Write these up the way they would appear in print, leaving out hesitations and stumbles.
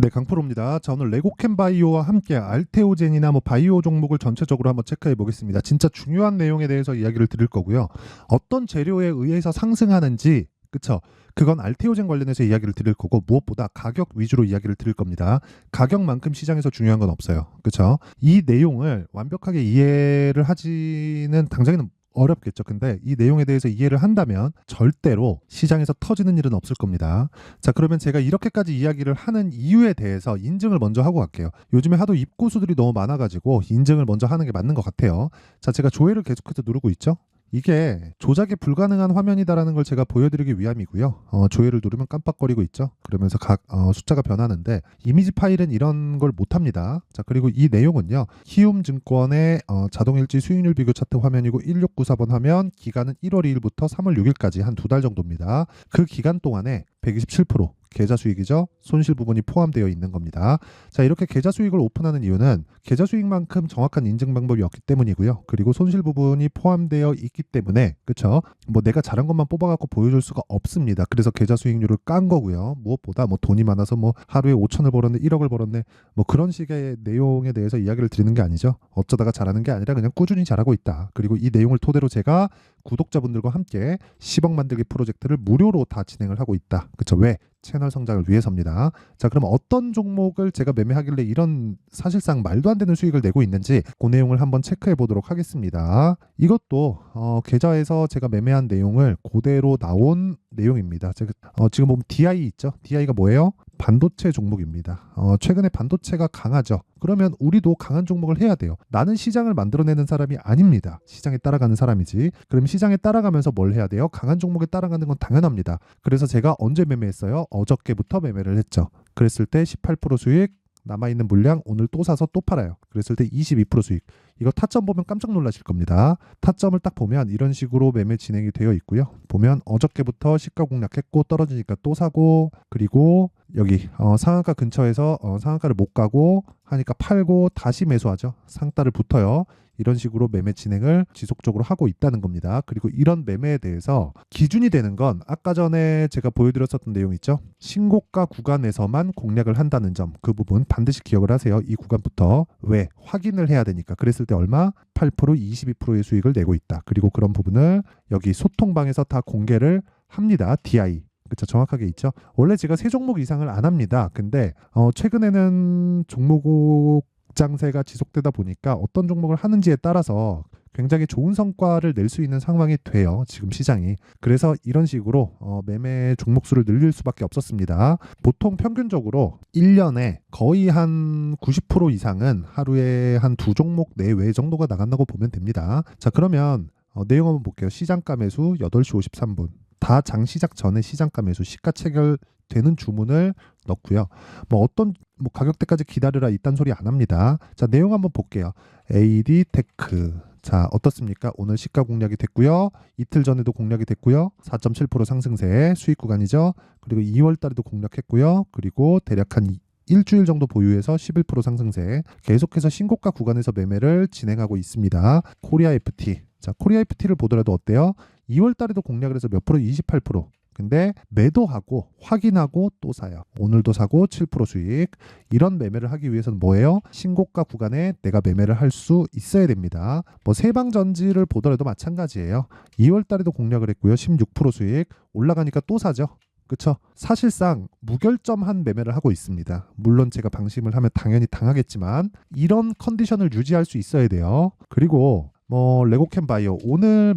네, 강프로입니다. 자, 오늘 레고캠바이오와 함께 알테오젠이나 바이오 종목을 전체적으로 한번 체크해 보겠습니다. 진짜 중요한 내용에 대해서 이야기를 드릴 거고요. 어떤 재료에 의해서 상승하는지, 그쵸? 그건 알테오젠 관련해서 이야기를 드릴 거고, 무엇보다 가격 위주로 이야기를 드릴 겁니다. 가격만큼 시장에서 중요한 건 없어요. 그쵸? 이 내용을 완벽하게 이해를 하지는 당장에는 어렵겠죠. 근데 이 내용에 대해서 이해를 한다면 절대로 시장에서 터지는 일은 없을 겁니다. 자, 그러면 제가 이렇게까지 이야기를 하는 이유에 대해서 인증을 먼저 하고 갈게요. 요즘에 하도 입고수들이 너무 많아가지고 인증을 먼저 하는 게 맞는 것 같아요. 자, 제가 조회를 계속해서 누르고 있죠. 이게 조작이 불가능한 화면이다라는 걸 제가 보여드리기 위함이고요. 조회를 누르면 깜빡거리고 있죠. 그러면서 각 숫자가 변하는데 이미지 파일은 이런 걸 못합니다. 자, 그리고 이 내용은요. 키움증권의 자동일지 수익률 비교 차트 화면이고 1694번 화면, 기간은 1월 2일부터 3월 6일까지 한 두 달 정도입니다. 그 기간 동안에 127% 계좌 수익이죠. 손실 부분이 포함되어 있는 겁니다. 자, 이렇게 계좌 수익을 오픈하는 이유는 계좌 수익만큼 정확한 인증 방법이 없기 때문이고요. 그리고 손실 부분이 포함되어 있기 때문에, 그쵸? 내가 잘한 것만 뽑아갖고 보여줄 수가 없습니다. 그래서 계좌 수익률을 깐 거고요. 무엇보다 돈이 많아서 하루에 5천을 벌었네, 1억을 벌었네, 그런 식의 내용에 대해서 이야기를 드리는 게 아니죠. 어쩌다가 잘하는 게 아니라 그냥 꾸준히 잘하고 있다. 그리고 이 내용을 토대로 제가 구독자분들과 함께 10억 만들기 프로젝트를 무료로 다 진행을 하고 있다. 그쵸? 왜? 채널 성장을 위해서입니다. 자, 그럼 어떤 종목을 제가 매매하길래 이런 사실상 말도 안 되는 수익을 내고 있는지 그 내용을 한번 체크해 보도록 하겠습니다. 이것도 계좌에서 제가 매매한 내용을 그대로 나온 내용입니다. 지금 보면 DI 있죠? DI가 뭐예요? 반도체 종목입니다. 최근에 반도체가 강하죠. 그러면 우리도 강한 종목을 해야 돼요. 나는 시장을 만들어내는 사람이 아닙니다. 시장에 따라가는 사람이지. 그럼 시장에 따라가면서 뭘 해야 돼요? 강한 종목에 따라가는 건 당연합니다. 그래서 제가 언제 매매했어요? 어저께부터 매매를 했죠. 그랬을 때 18% 수익, 남아있는 물량 오늘 또 사서 또 팔아요. 그랬을 때 22% 수익. 이거 타점 보면 깜짝 놀라실 겁니다. 타점을 딱 보면 이런 식으로 매매 진행이 되어 있고요. 보면 어저께부터 시가 공략했고 떨어지니까 또 사고, 그리고 여기 상한가 근처에서 상한가를 못 가고 하니까 팔고 다시 매수하죠. 상따를 붙어요. 이런 식으로 매매 진행을 지속적으로 하고 있다는 겁니다. 그리고 이런 매매에 대해서 기준이 되는 건 아까 전에 제가 보여드렸었던 내용 있죠. 신고가 구간에서만 공략을 한다는 점, 그 부분 반드시 기억을 하세요. 이 구간부터. 왜? 확인을 해야 되니까. 그랬을 때 얼마? 8%, 22%의 수익을 내고 있다. 그리고 그런 부분을 여기 소통방에서 다 공개를 합니다. DI. 그쵸, 정확하게 있죠. 원래 제가 세 종목 이상을 안 합니다. 근데 최근에는 종목 장세가 지속되다 보니까 어떤 종목을 하는지에 따라서 굉장히 좋은 성과를 낼 수 있는 상황이 돼요. 지금 시장이. 그래서 이런 식으로 매매 종목 수를 늘릴 수밖에 없었습니다. 보통 평균적으로 1년에 거의 한 90% 이상은 하루에 한 두 종목 내외 정도가 나간다고 보면 됩니다. 자, 그러면 내용 한번 볼게요. 시장가 매수 8시 53분. 다 장 시작 전에 시장가 매수 시가 체결되는 주문을 넣고요. 어떤 가격대까지 기다리라 이딴 소리 안 합니다. 자, 내용 한번 볼게요. AD테크. 자, 어떻습니까? 오늘 시가 공략이 됐고요. 이틀 전에도 공략이 됐고요. 4.7% 상승세 수익 구간이죠. 그리고 2월 달에도 공략했고요. 그리고 대략 한 일주일 정도 보유해서 11% 상승세. 계속해서 신고가 구간에서 매매를 진행하고 있습니다. 코리아 FT. 자, 코리아 FT를 보더라도 어때요? 2월 달에도 공략을 해서 몇 프로? 28%. 근데 매도하고 확인하고 또 사요. 오늘도 사고 7% 수익. 이런 매매를 하기 위해서는 뭐예요? 신고가 구간에 내가 매매를 할 수 있어야 됩니다. 세방전지를 보더라도 마찬가지예요. 2월 달에도 공략을 했고요. 16% 수익. 올라가니까 또 사죠. 그쵸? 사실상 무결점한 매매를 하고 있습니다. 물론 제가 방심을 하면 당연히 당하겠지만 이런 컨디션을 유지할 수 있어야 돼요. 그리고 레고캠바이오 오늘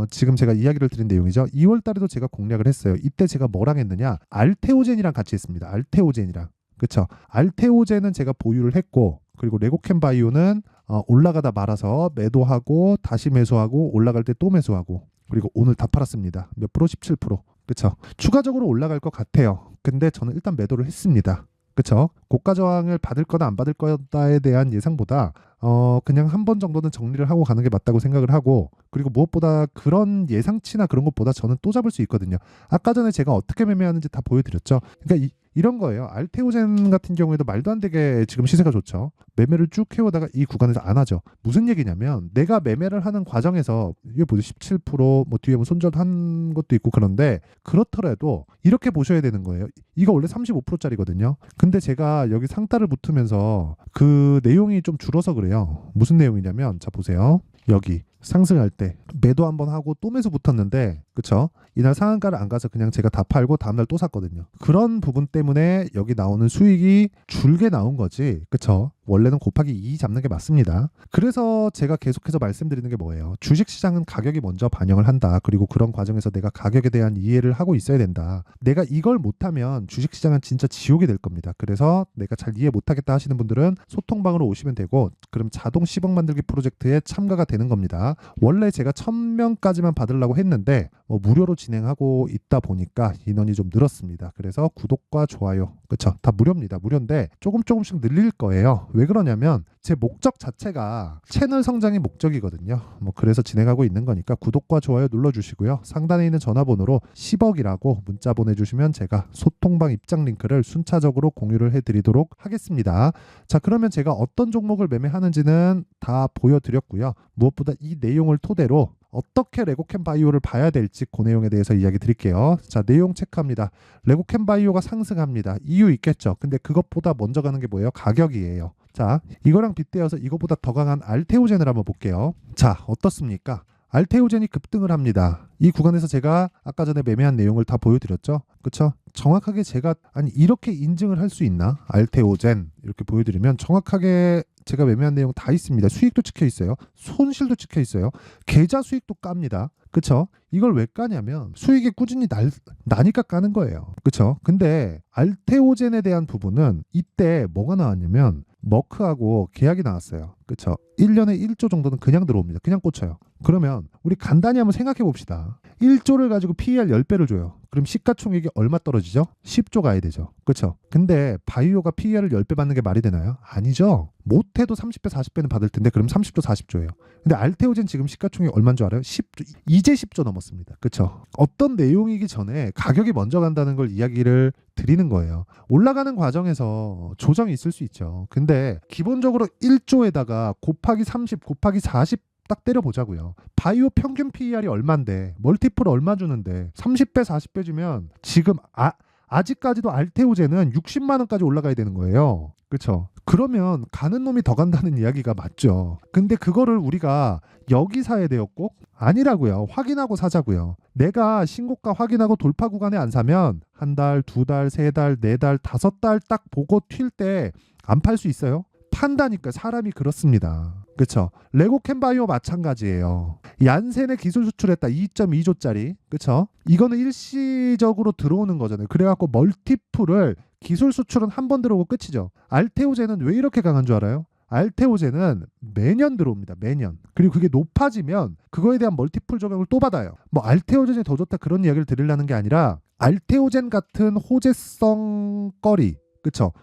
지금 제가 이야기를 드린 내용이죠. 2월 달에도 제가 공략을 했어요. 이때 제가 뭐랑 했느냐? 알테오젠이랑 같이 했습니다. 알테오젠이랑. 그쵸? 알테오젠은 제가 보유를 했고, 그리고 레고캠바이오는 올라가다 말아서 매도하고 다시 매수하고 올라갈 때 또 매수하고, 그리고 오늘 다 팔았습니다. 몇 프로? 17%. 그쵸? 추가적으로 올라갈 것 같아요. 근데 저는 일단 매도를 했습니다. 그쵸? 고가 저항을 받을 거나 안 받을 거다에 대한 예상보다 그냥 한 번 정도는 정리를 하고 가는 게 맞다고 생각을 하고, 그리고 무엇보다 그런 예상치나 그런 것보다 저는 또 잡을 수 있거든요. 아까 전에 제가 어떻게 매매하는지 다 보여드렸죠. 그러니까 이런 거예요. 알테오젠 같은 경우에도 말도 안 되게 지금 시세가 좋죠. 매매를 쭉 해오다가 이 구간에서 안 하죠. 무슨 얘기냐면 내가 매매를 하는 과정에서 이게 보세요. 17%뭐 뒤에 뭐 손절한 것도 있고 그런데 그렇더라도 이렇게 보셔야 되는 거예요. 이거 원래 35%짜리거든요. 근데 제가 여기 상따를 붙으면서 그 내용이 좀 줄어서 그래요. 무슨 내용이냐면 자 보세요. 여기 상승할 때 매도 한번 하고 또 매수 붙었는데 그쵸? 이날 상한가를 안 가서 그냥 제가 다 팔고 다음날 또 샀거든요. 그런 부분 때문에 여기 나오는 수익이 줄게 나온 거지. 그쵸? 원래는 곱하기 2 잡는 게 맞습니다. 그래서 제가 계속해서 말씀드리는 게 뭐예요? 주식시장은 가격이 먼저 반영을 한다. 그리고 그런 과정에서 내가 가격에 대한 이해를 하고 있어야 된다. 내가 이걸 못하면 주식시장은 진짜 지옥이 될 겁니다. 그래서 내가 잘 이해 못하겠다 하시는 분들은 소통방으로 오시면 되고 그럼 자동 10억 만들기 프로젝트에 참가가 되는 겁니다. 원래 제가 1000명까지만 받으려고 했는데 무료로 진행하고 있다 보니까 인원이 좀 늘었습니다. 그래서 구독과 좋아요 그쵸? 다 무료입니다. 무료인데 조금씩 늘릴 거예요. 왜 그러냐면 제 목적 자체가 채널 성장이 목적이거든요. 그래서 진행하고 있는 거니까 구독과 좋아요 눌러주시고요. 상단에 있는 전화번호로 10억이라고 문자 보내주시면 제가 소통방 입장 링크를 순차적으로 공유를 해드리도록 하겠습니다. 자 그러면 제가 어떤 종목을 매매하는지는 다 보여드렸고요. 무엇보다 이 내용을 토대로 어떻게 레고캠 바이오를 봐야 될지 그 내용에 대해서 이야기 드릴게요. 자 내용 체크합니다. 레고캠 바이오가 상승합니다. 이유 있겠죠. 근데 그것보다 먼저 가는 게 뭐예요? 가격이에요. 자 이거랑 빗대어서 이거보다 더 강한 알테오젠을 한번 볼게요. 자 어떻습니까? 알테오젠이 급등을 합니다. 이 구간에서 제가 아까 전에 매매한 내용을 다 보여드렸죠. 그쵸? 정확하게 제가 아니 이렇게 인증을 할 수 있나? 알테오젠 이렇게 보여드리면 정확하게 제가 매매한 내용 다 있습니다. 수익도 찍혀 있어요. 손실도 찍혀 있어요. 계좌 수익도 깝니다. 그쵸? 이걸 왜 까냐면 수익이 꾸준히 나니까 까는 거예요. 그쵸? 근데 알테오젠에 대한 부분은 이때 뭐가 나왔냐면 머크하고 계약이 나왔어요. 그쵸? 1년에 1조 정도는 그냥 들어옵니다. 그냥 꽂혀요. 그러면 우리 간단히 한번 생각해 봅시다. 1조를 가지고 PER 10배를 줘요. 그럼 시가총액이 얼마 떨어지죠? 10조 가야 되죠. 그렇죠? 근데 바이오가 PER을 10배 받는 게 말이 되나요? 아니죠. 못해도 30배, 40배는 받을 텐데 그럼 30조, 40조예요. 근데 알테오젠 지금 시가총액 얼마인 줄 알아요? 10조, 이제 10조 넘었습니다. 그렇죠? 어떤 내용이기 전에 가격이 먼저 간다는 걸 이야기를 드리는 거예요. 올라가는 과정에서 조정이 있을 수 있죠. 근데 기본적으로 1조에다가 곱하기 30, 곱하기 40 딱 때려보자고요. 바이오 평균 PER이 얼만데 멀티플 얼마 주는데 30배 40배 주면 지금 아직까지도 알테오젠은 60만 원까지 올라가야 되는 거예요. 그렇죠? 그러면 가는 놈이 더 간다는 이야기가 맞죠. 근데 그거를 우리가 여기 사야 돼요 꼭? 아니라고요. 확인하고 사자고요. 내가 신고가 확인하고 돌파 구간에 안 사면 한 달, 두 달, 세 달, 네 달, 다섯 달 딱 보고 튈 때 안 팔 수 있어요? 판다니까 사람이 그렇습니다. 그쵸? 레고캠바이오 마찬가지예요. 얀센의 기술 수출했다. 2.2조짜리. 그쵸? 이거는 일시적으로 들어오는 거잖아요. 그래갖고 멀티플을 기술 수출은 한 번 들어오고 끝이죠. 알테오젠은 왜 이렇게 강한 줄 알아요? 알테오젠은 매년 들어옵니다. 매년. 그리고 그게 높아지면 그거에 대한 멀티플 적용을 또 받아요. 뭐 알테오젠이 더 좋다 그런 이야기를 드리려는 게 아니라 알테오젠 같은 호재성 거리. 그쵸?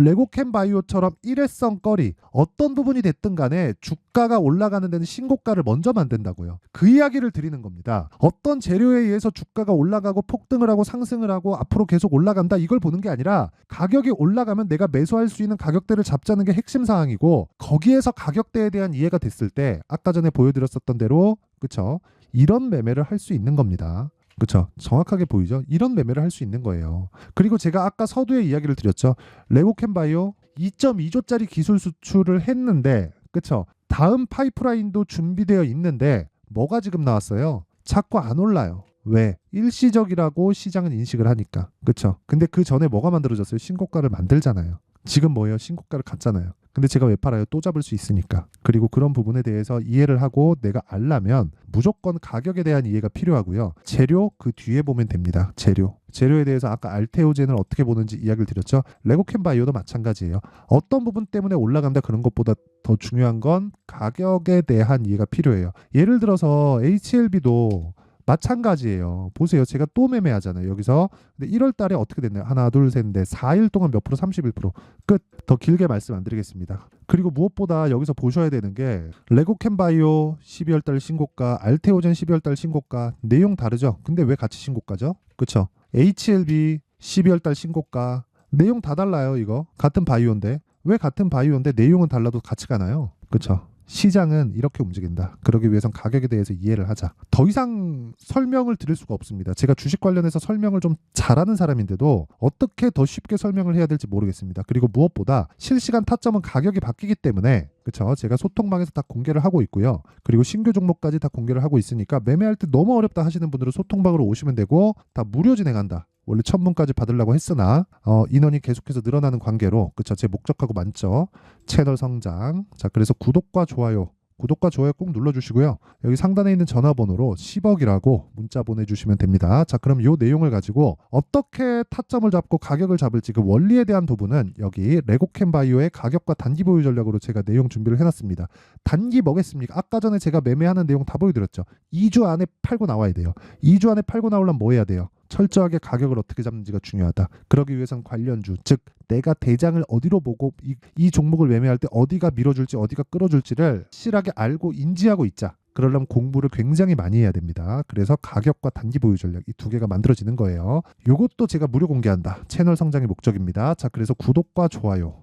레고캠 바이오처럼 일회성 거리 어떤 부분이 됐든 간에 주가가 올라가는 데는 신고가를 먼저 만든다고요. 그 이야기를 드리는 겁니다. 어떤 재료에 의해서 주가가 올라가고 폭등을 하고 상승을 하고 앞으로 계속 올라간다 이걸 보는 게 아니라 가격이 올라가면 내가 매수할 수 있는 가격대를 잡자는 게 핵심 사항이고 거기에서 가격대에 대한 이해가 됐을 때 아까 전에 보여드렸었던 대로 그쵸? 이런 매매를 할 수 있는 겁니다. 그렇죠. 정확하게 보이죠. 이런 매매를 할 수 있는 거예요. 그리고 제가 아까 서두에 이야기를 드렸죠. 레고캠바이오 2.2조짜리 기술 수출을 했는데 그렇죠. 다음 파이프라인도 준비되어 있는데 뭐가 지금 나왔어요? 자꾸 안 올라요. 왜? 일시적이라고 시장은 인식을 하니까. 그렇죠. 근데 그 전에 뭐가 만들어졌어요? 신고가를 만들잖아요. 지금 뭐예요? 신고가를 갔잖아요. 근데 제가 왜 팔아요? 또 잡을 수 있으니까. 그리고 그런 부분에 대해서 이해를 하고 내가 알려면 무조건 가격에 대한 이해가 필요하고요. 재료 그 뒤에 보면 됩니다. 재료에 대해서 아까 알테오젠을 어떻게 보는지 이야기를 드렸죠. 레고캠바이오도 마찬가지예요. 어떤 부분 때문에 올라간다 그런 것보다 더 중요한 건 가격에 대한 이해가 필요해요. 예를 들어서 HLB도 마찬가지예요. 보세요. 제가 또 매매하잖아요. 여기서. 근데 1월 달에 어떻게 됐나요? 하나, 둘, 셋, 넷. 4일 동안 몇 프로? 31%. 끝. 더 길게 말씀 안 드리겠습니다. 그리고 무엇보다 여기서 보셔야 되는 게 레고캠바이오 12월 달 신고가, 알테오젠 12월 달 신고가 내용 다르죠? 근데 왜 같이 신고가죠? 그렇죠? HLB 12월 달 신고가. 내용 다 달라요, 이거. 같은 바이오인데. 왜 같은 바이오인데 내용은 달라도 같이 가나요? 그쵸? 시장은 이렇게 움직인다. 그러기 위해선 가격에 대해서 이해를 하자. 더 이상 설명을 드릴 수가 없습니다. 제가 주식 관련해서 설명을 좀 잘하는 사람인데도 어떻게 더 쉽게 설명을 해야 될지 모르겠습니다. 그리고 무엇보다 실시간 타점은 가격이 바뀌기 때문에, 그쵸? 제가 소통방에서 다 공개를 하고 있고요. 그리고 신규 종목까지 다 공개를 하고 있으니까 매매할 때 너무 어렵다 하시는 분들은 소통방으로 오시면 되고, 다 무료 진행한다. 원래 1000문까지 받으려고 했으나 인원이 계속해서 늘어나는 관계로, 그쵸? 제 목적하고 맞죠? 채널 성장. 자, 그래서 구독과 좋아요 꼭 눌러주시고요. 여기 상단에 있는 전화번호로 10억이라고 문자 보내주시면 됩니다. 자, 그럼 이 내용을 가지고 어떻게 타점을 잡고 가격을 잡을지 그 원리에 대한 부분은 여기 레고캠바이오의 가격과 단기 보유 전략으로 제가 내용 준비를 해놨습니다. 단기 뭐겠습니까? 아까 전에 제가 매매하는 내용 다 보여드렸죠. 2주 안에 팔고 나와야 돼요. 2주 안에 팔고 나오려면 뭐 해야 돼요? 철저하게 가격을 어떻게 잡는지가 중요하다. 그러기 위해선 관련주, 즉 내가 대장을 어디로 보고 이 종목을 매매할 때 어디가 밀어줄지 어디가 끌어줄지를 확실하게 알고 인지하고 있자. 그러려면 공부를 굉장히 많이 해야 됩니다. 그래서 가격과 단기 보유 전략 이 두 개가 만들어지는 거예요. 이것도 제가 무료 공개한다. 채널 성장의 목적입니다. 자, 그래서 구독과 좋아요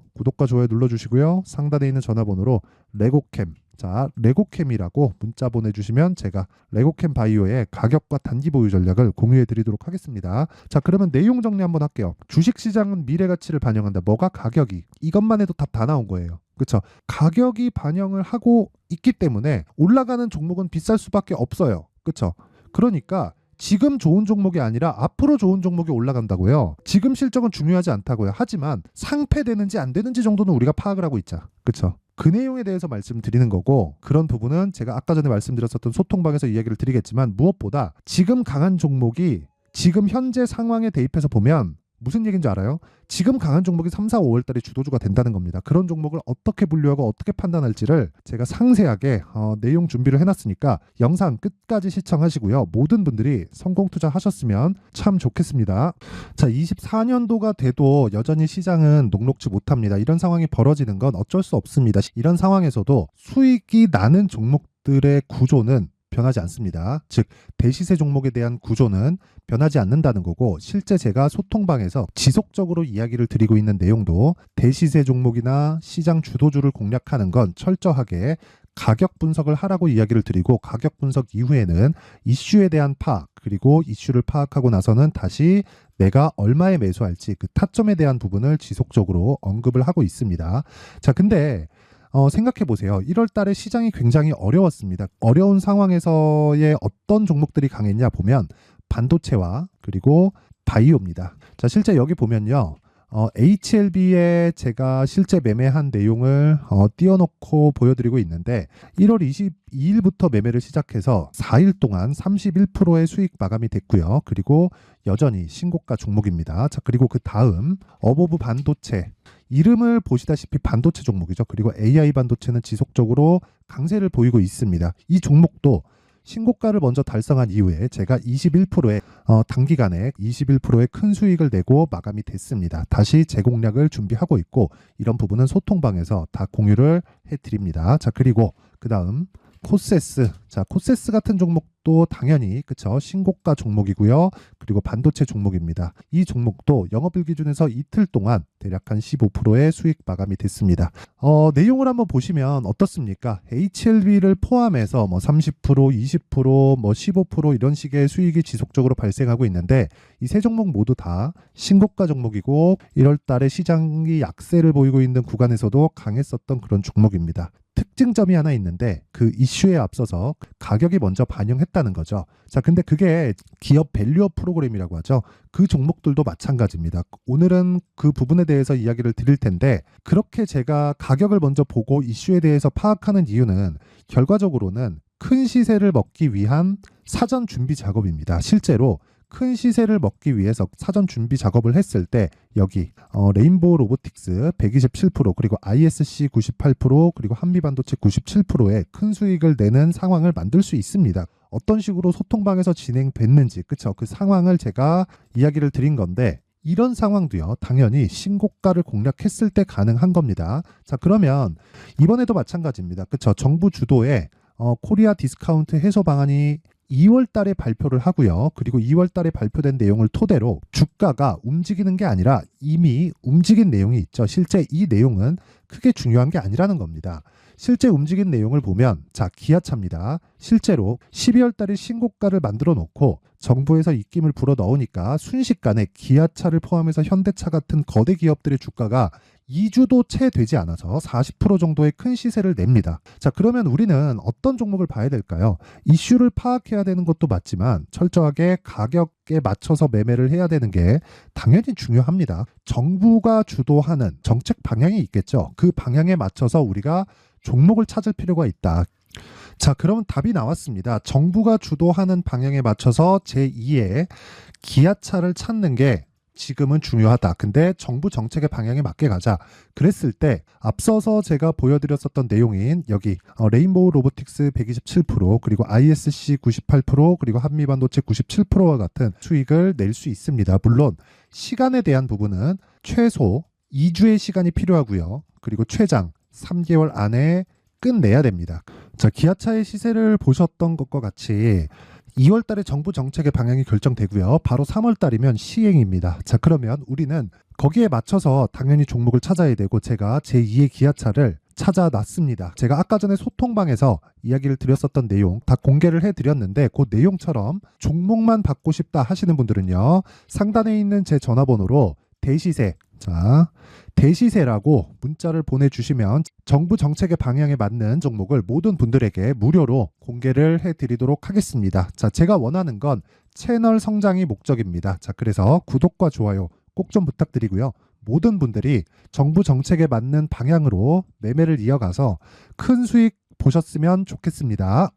눌러주시고요. 상단에 있는 전화번호로 레고캠, 자, 레고캠이라고 문자 보내주시면 제가 레고캠 바이오의 가격과 단기 보유 전략을 공유해 드리도록 하겠습니다. 자, 그러면 내용 정리 한번 할게요. 주식시장은 미래 가치를 반영한다. 뭐가 가격이? 이것만 해도 답 다 나온 거예요. 그렇죠? 가격이 반영을 하고 있기 때문에 올라가는 종목은 비쌀 수밖에 없어요. 그렇죠? 그러니까 지금 좋은 종목이 아니라 앞으로 좋은 종목이 올라간다고요. 지금 실적은 중요하지 않다고요. 하지만 상패되는지 안 되는지 정도는 우리가 파악을 하고 있자. 그렇죠? 그 내용에 대해서 말씀드리는 거고, 그런 부분은 제가 아까 전에 말씀드렸었던 소통방에서 이야기를 드리겠지만, 무엇보다 지금 강한 종목이 지금 현재 상황에 대입해서 보면 무슨 얘기인지 알아요? 지금 강한 종목이 3, 4, 5월 달에 주도주가 된다는 겁니다. 그런 종목을 어떻게 분류하고 어떻게 판단할지를 제가 상세하게 내용 준비를 해놨으니까 영상 끝까지 시청하시고요. 모든 분들이 성공 투자하셨으면 참 좋겠습니다. 자, 24년도가 돼도 여전히 시장은 녹록지 못합니다. 이런 상황이 벌어지는 건 어쩔 수 없습니다. 이런 상황에서도 수익이 나는 종목들의 구조는 변하지 않습니다. 즉 대시세 종목에 대한 구조는 변하지 않는다는 거고, 실제 제가 소통방에서 지속적으로 이야기를 드리고 있는 내용도 대시세 종목이나 시장 주도주를 공략하는 건 철저하게 가격 분석을 하라고 이야기를 드리고, 가격 분석 이후에는 이슈에 대한 파악, 그리고 이슈를 파악하고 나서는 다시 내가 얼마에 매수할지 그 타점에 대한 부분을 지속적으로 언급을 하고 있습니다. 자, 근데 생각해 보세요. 1월 달에 시장이 굉장히 어려웠습니다. 어려운 상황에서의 어떤 종목들이 강했냐 보면 반도체와 그리고 바이오입니다. 자, 실제 여기 보면요. HLB에 제가 실제 매매한 내용을 띄워놓고 보여드리고 있는데, 1월 22일부터 매매를 시작해서 4일 동안 31%의 수익 마감이 됐고요. 그리고 여전히 신고가 종목입니다. 자, 그리고 그 다음 어보브 반도체, 이름을 보시다시피 반도체 종목이죠. 그리고 AI 반도체는 지속적으로 강세를 보이고 있습니다. 이 종목도 신고가를 먼저 달성한 이후에 제가 21%의 단기간에 21%의 큰 수익을 내고 마감이 됐습니다. 다시 재공략을 준비하고 있고, 이런 부분은 소통방에서 다 공유를 해드립니다. 자, 그리고 그 다음 코세스. 자, 코세스 같은 종목도 당연히 그쵸, 신고가 종목이고요. 그리고 반도체 종목입니다. 이 종목도 영업일 기준에서 이틀 동안 대략 한 15%의 수익 마감이 됐습니다. 내용을 한번 보시면 어떻습니까? HLB를 포함해서 뭐 30%, 20%, 뭐 15% 이런 식의 수익이 지속적으로 발생하고 있는데, 이 세 종목 모두 다 신고가 종목이고 1월 달에 시장이 약세를 보이고 있는 구간에서도 강했었던 그런 종목입니다. 특징점이 하나 있는데, 그 이슈에 앞서서 가격이 먼저 반영했다는 거죠. 자, 근데 그게 기업 밸류업 프로그램이라고 하죠. 그 종목들도 마찬가지입니다. 오늘은 그 부분에 대해서 이야기를 드릴 텐데, 그렇게 제가 가격을 먼저 보고 이슈에 대해서 파악하는 이유는 결과적으로는 큰 시세를 먹기 위한 사전 준비 작업입니다. 실제로 큰 시세를 먹기 위해서 사전 준비 작업을 했을 때 여기 레인보우 로보틱스 127%, 그리고 ISC 98%, 그리고 한미반도체 97%의 큰 수익을 내는 상황을 만들 수 있습니다. 어떤 식으로 소통방에서 진행됐는지, 그쵸? 그 상황을 제가 이야기를 드린 건데, 이런 상황도요, 당연히 신고가를 공략했을 때 가능한 겁니다. 자, 그러면 이번에도 마찬가지입니다. 그쵸? 정부 주도의 코리아 디스카운트 해소 방안이 2월 달에 발표를 하고요. 그리고 2월 달에 발표된 내용을 토대로 주가가 움직이는 게 아니라 이미 움직인 내용이 있죠. 실제 이 내용은 크게 중요한 게 아니라는 겁니다. 실제 움직인 내용을 보면 자, 기아차입니다. 실제로 12월 달에 신고가를 만들어 놓고 정부에서 입김을 불어 넣으니까 순식간에 기아차를 포함해서 현대차 같은 거대 기업들의 주가가 2주도 채 되지 않아서 40% 정도의 큰 시세를 냅니다. 자, 그러면 우리는 어떤 종목을 봐야 될까요? 이슈를 파악해야 되는 것도 맞지만 철저하게 가격에 맞춰서 매매를 해야 되는 게 당연히 중요합니다. 정부가 주도하는 정책 방향이 있겠죠. 그 방향에 맞춰서 우리가 종목을 찾을 필요가 있다. 자, 그러면 답이 나왔습니다. 정부가 주도하는 방향에 맞춰서 제2의 기아차를 찾는 게 지금은 중요하다. 근데 정부 정책의 방향에 맞게 가자. 그랬을 때 앞서서 제가 보여드렸었던 내용인 여기 레인보우 로보틱스 127% 그리고 ISC 98% 그리고 한미반도체 97%와 같은 수익을 낼 수 있습니다. 물론 시간에 대한 부분은 최소 2주의 시간이 필요하고요. 그리고 최장 3개월 안에 끝내야 됩니다. 자, 기아차의 시세를 보셨던 것과 같이 2월 달에 정부 정책의 방향이 결정되고요. 바로 3월 달이면 시행입니다. 자, 그러면 우리는 거기에 맞춰서 당연히 종목을 찾아야 되고 제가 제2의 기아차를 찾아놨습니다. 제가 아까 전에 소통방에서 이야기를 드렸었던 내용 다 공개를 해드렸는데 그 내용처럼 종목만 받고 싶다 하시는 분들은요. 상단에 있는 제 전화번호로 대시세, 자, 대시세라고 문자를 보내주시면 정부 정책의 방향에 맞는 종목을 모든 분들에게 무료로 공개를 해드리도록 하겠습니다. 자, 제가 원하는 건 채널 성장이 목적입니다. 자, 그래서 구독과 좋아요 꼭 좀 부탁드리고요. 모든 분들이 정부 정책에 맞는 방향으로 매매를 이어가서 큰 수익 보셨으면 좋겠습니다.